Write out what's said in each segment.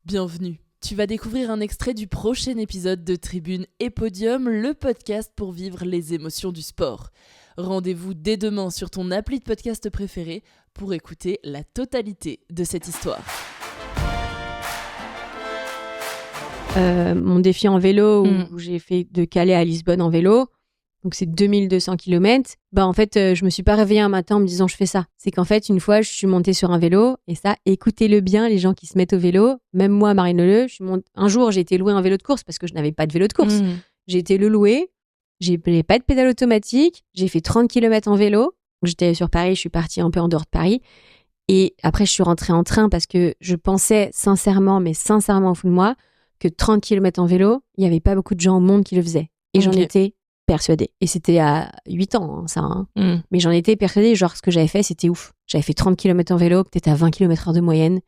Bienvenue. Tu vas découvrir un extrait du prochain épisode de Tribune et Podium, le podcast pour vivre les émotions du sport. Rendez-vous dès demain sur ton appli de podcast préféré pour écouter la totalité de cette histoire. Mon défi en vélo où j'ai fait de Calais à Lisbonne en vélo, donc c'est 2200 km. En fait, je me suis pas réveillée un matin en me disant je fais ça. C'est qu'en fait, une fois, je suis montée sur un vélo et ça, écoutez-le bien, les gens qui se mettent au vélo. Même moi, Marine-Le, un jour, j'ai été louer un vélo de course parce que je n'avais pas de vélo de course. J'ai été le louer. J'ai pas de pédale automatique. J'ai fait 30 km en vélo. J'étais sur Paris, je suis partie un peu en dehors de Paris. Et après, je suis rentrée en train parce que je pensais sincèrement au fond de moi, que 30 km en vélo, il n'y avait pas beaucoup de gens au monde qui le faisaient. Et j'en étais persuadée. Et c'était à 8 ans, ça. Mais j'en étais persuadée, genre ce que j'avais fait, c'était ouf. J'avais fait 30 km en vélo, peut-être à 20 km/h de moyenne.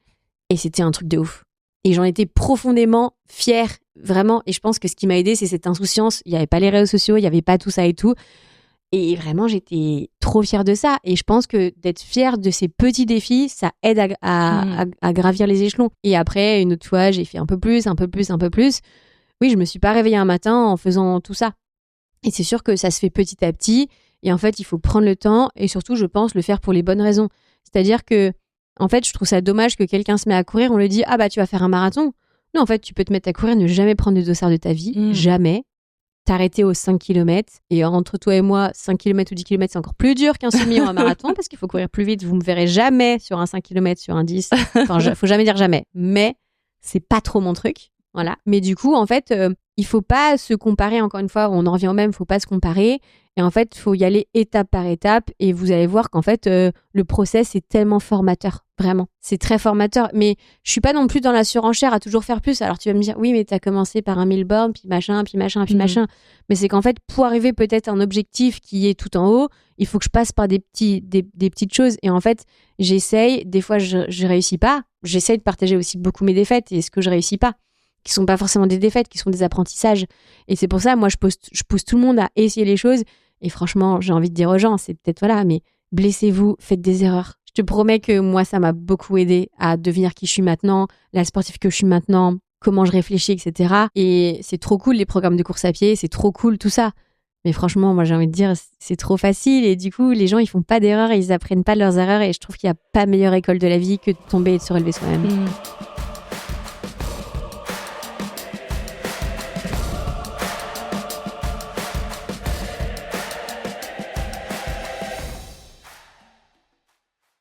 Et c'était un truc de ouf. Et j'en étais profondément fière, vraiment. Et je pense que ce qui m'a aidée, c'est cette insouciance. Il n'y avait pas les réseaux sociaux, il n'y avait pas tout ça et tout. Et vraiment, j'étais trop fière de ça. Et je pense que d'être fière de ces petits défis, ça aide à gravir les échelons. Et après, une autre fois, j'ai fait un peu plus. Oui, je me suis pas réveillée un matin en faisant tout ça. Et c'est sûr que ça se fait petit à petit. Et en fait, il faut prendre le temps et surtout, je pense, le faire pour les bonnes raisons. C'est-à-dire que, en fait, je trouve ça dommage que quelqu'un se met à courir, on lui dit « Ah bah, tu vas faire un marathon ». Non, en fait, tu peux te mettre à courir, ne jamais prendre de dossard de ta vie, jamais. T'arrêter aux 5 km. Et entre toi et moi, 5 km ou 10 km, c'est encore plus dur qu'un semi ou un marathon parce qu'il faut courir plus vite. Vous me verrez jamais sur un 5 km, sur un 10. Enfin, faut jamais dire jamais. Mais c'est pas trop mon truc. Voilà. Mais du coup, en fait, il faut pas se comparer. Encore une fois, on en revient au même, faut pas se comparer. Et en fait, il faut y aller étape par étape. Et vous allez voir qu'en fait, le process est tellement formateur. Vraiment. C'est très formateur. Mais je suis pas non plus dans la surenchère à toujours faire plus. Alors, tu vas me dire, oui, mais t'as commencé par un 1000 bornes, puis machin. Mais c'est qu'en fait, pour arriver peut-être à un objectif qui est tout en haut, il faut que je passe par des petites choses. Et en fait, j'essaye. Des fois, je réussis pas. J'essaye de partager aussi beaucoup mes défaites et ce que je réussis pas, qui sont pas forcément des défaites, qui sont des apprentissages. Et c'est pour ça, moi, je pousse tout le monde à essayer les choses. Et franchement, j'ai envie de dire aux gens, c'est peut-être, mais blessez-vous, faites des erreurs. Je te promets que moi, ça m'a beaucoup aidé à devenir qui je suis maintenant, la sportive que je suis maintenant, comment je réfléchis, etc. Et c'est trop cool, les programmes de course à pied, c'est trop cool, tout ça. Mais franchement, moi, j'ai envie de dire, c'est trop facile. Et du coup, les gens, ils font pas d'erreurs et ils apprennent pas de leurs erreurs. Et je trouve qu'il y a pas meilleure école de la vie que de tomber et de se relever soi-même.